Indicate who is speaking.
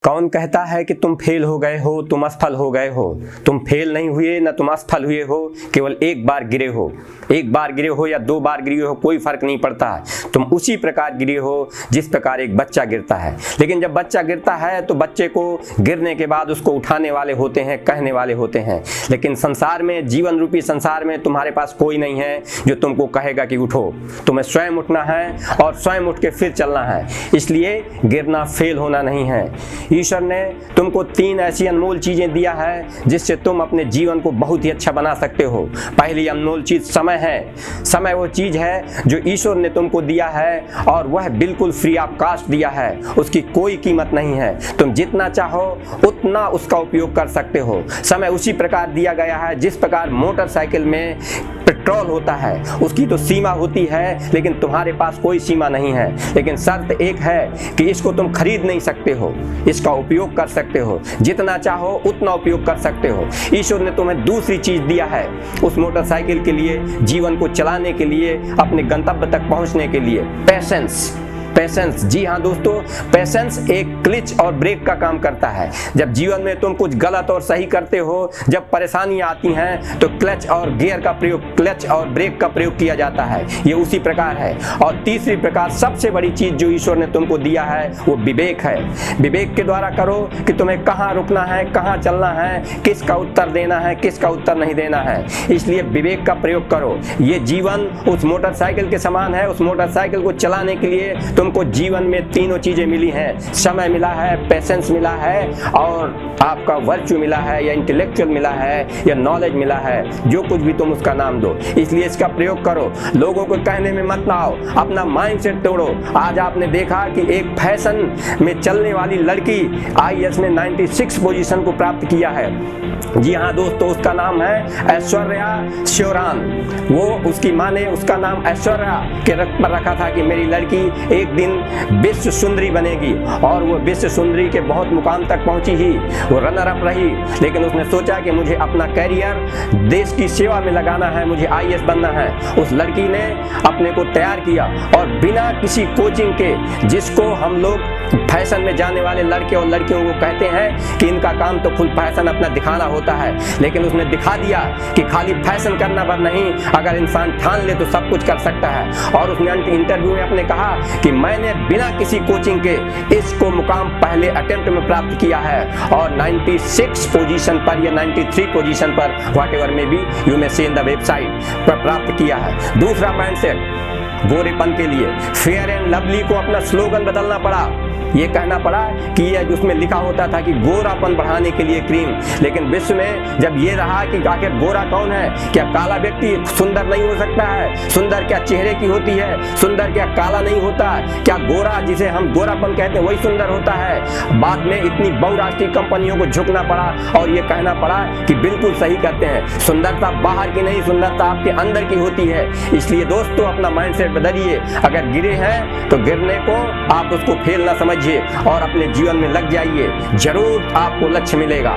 Speaker 1: कौन कहता है कि तुम फेल हो गए हो, तुम असफल हो गए हो? तुम फेल नहीं हुए, न तुम असफल हुए हो, केवल एक बार गिरे हो। एक बार गिरे हो या 2 बार गिरे हो, कोई फर्क नहीं पड़ता है। तुम उसी प्रकार गिरे हो जिस प्रकार एक बच्चा गिरता है। लेकिन जब बच्चा गिरता है तो बच्चे को गिरने के बाद उसको उठाने वाले होते हैं, कहने वाले होते हैं। लेकिन संसार में, जीवन रूपी संसार में तुम्हारे पास कोई नहीं है जो तुमको कहेगा कि उठो। तुम्हें स्वयं उठना है और स्वयं उठ के फिर चलना है। इसलिए गिरना फेल होना नहीं है। ईश्वर ने तुमको 3 ऐसी अनमोल चीजें दिया है जिससे तुम अपने जीवन को बहुत ही अच्छा बना सकते हो। पहली अनमोल चीज समय है। समय वो चीज है जो ईश्वर ने तुमको दिया है और वह बिल्कुल फ्री ऑफ कॉस्ट दिया है। उसकी कोई कीमत नहीं है। तुम जितना चाहो उतना उसका उपयोग कर सकते हो। समय उसी प्रकार दिया गया है जिस प्रकार मोटरसाइकिल में पेट्रोल होता है, उसकी तो सीमा होती है, लेकिन तुम्हारे पास कोई सीमा नहीं है। लेकिन शर्त एक है कि इसको तुम खरीद नहीं सकते हो, इसका उपयोग कर सकते हो। जितना चाहो उतना उपयोग कर सकते हो। ईश्वर ने तुम्हें दूसरी चीज दिया है उस मोटरसाइकिल के लिए, जीवन को चलाने के लिए, अपने गंतव्य तक पहुंचने के लिए। पेशेंस। पेशेंस, जी हाँ दोस्तों, पेशेंस एक क्लच और ब्रेक का काम करता है। जब जीवन में तुम कुछ गलत और सही करते हो, जब परेशानियां आती हैं तो क्लच और गियर का प्रयोग, क्लच और ब्रेक का प्रयोग किया जाता है। ये उसी प्रकार है। और तीसरी प्रकार, सबसे बड़ी चीज जो ईश्वर ने तुमको दिया है वो विवेक है। विवेक के द्वारा करो कि तुम्हें कहाँ रुकना है, कहाँ चलना है, किसका उत्तर देना है, किसका उत्तर नहीं देना है। इसलिए विवेक का प्रयोग करो। ये जीवन उस मोटरसाइकिल के समान है। उस मोटरसाइकिल को चलाने के लिए तुमको जीवन में 3 चीजें मिली हैं। समय मिला है, पेशेंस मिला है और आपका वर्च्यू मिला है, या इंटेलेक्चुअल मिला है, या नॉलेज मिला है। जो कुछ भी तुम उसका नाम दो। इसलिए इसका प्रयोग करो। लोगों को कहने में मत आओ, अपना माइंडसेट तोड़ो। आज आपने देखा कि एक फैशन में चलने वाली लड़की IAS में 96 पोजीशन को प्राप्त किया है। जी हाँ दोस्तों, उसका नाम है ऐश्वर्या शिवरान। वो, उसकी माँ ने उसका नाम ऐश्वर्या के पर रखा था कि मेरी लड़की एक दिन विश्व सुंदरी बनेगी। और वो विश्व सुंदरी के बहुत मुकाम तक पहुंची ही। वो रनर अप रही। लेकिन उसने सोचा कि मुझे अपना कैरियर देश की सेवा में लगाना है, मुझे IAS बनना है। उस लड़की ने अपने को तैयार किया और बिना किसी कोचिंग के, जिसको हम लोग फैशन में जाने वाले लड़के और लड़कियों को कहते हैं कि इनका काम तो फुल फैशन अपना दिखाना होता है, लेकिन उसने दिखा दिया कि खाली फैशन करना पर नहीं, अगर इंसान ठान ले तो सब कुछ कर सकता है। और उसने इंटरव्यू में अपने कहा कि मैंने बिना किसी कोचिंग के इसको मुकाम पहले अटेम्प्ट में प्राप्त किया है और 96 पोजीशन पर या 93 पोजीशन पर, whatever may be you may see in the website, पर प्राप्त किया है। दूसरा माइंडसेट, गोरेपन के लिए फेयर एंड लवली को अपना स्लोगन बदलना पड़ा। ये कहना पड़ा कि ये उसमें लिखा होता था कि गोरापन बढ़ाने के लिए क्रीम। लेकिन विश्व में जब ये रहा कि आखिर गोरा कौन है, क्या काला व्यक्ति सुंदर नहीं हो सकता है? सुंदर क्या चेहरे की होती है? सुंदर क्या काला नहीं होता है? क्या गोरा, जिसे हम गोरापन कहते हैं, वही सुंदर होता है? बाद में इतनी बहुराष्ट्रीय कंपनियों को झुकना पड़ा और ये कहना पड़ा कि बिल्कुल सही कहते हैं, सुंदरता बाहर की नहीं, सुंदरता आपके अंदर की होती है। इसलिए दोस्तों, अपना माइंडसेट बदलिए। अगर गिरे हैं तो गिरने को आप उसको फेल ना समझिए और अपने जीवन में लग जाइए। जरूर आपको लक्ष्य मिलेगा।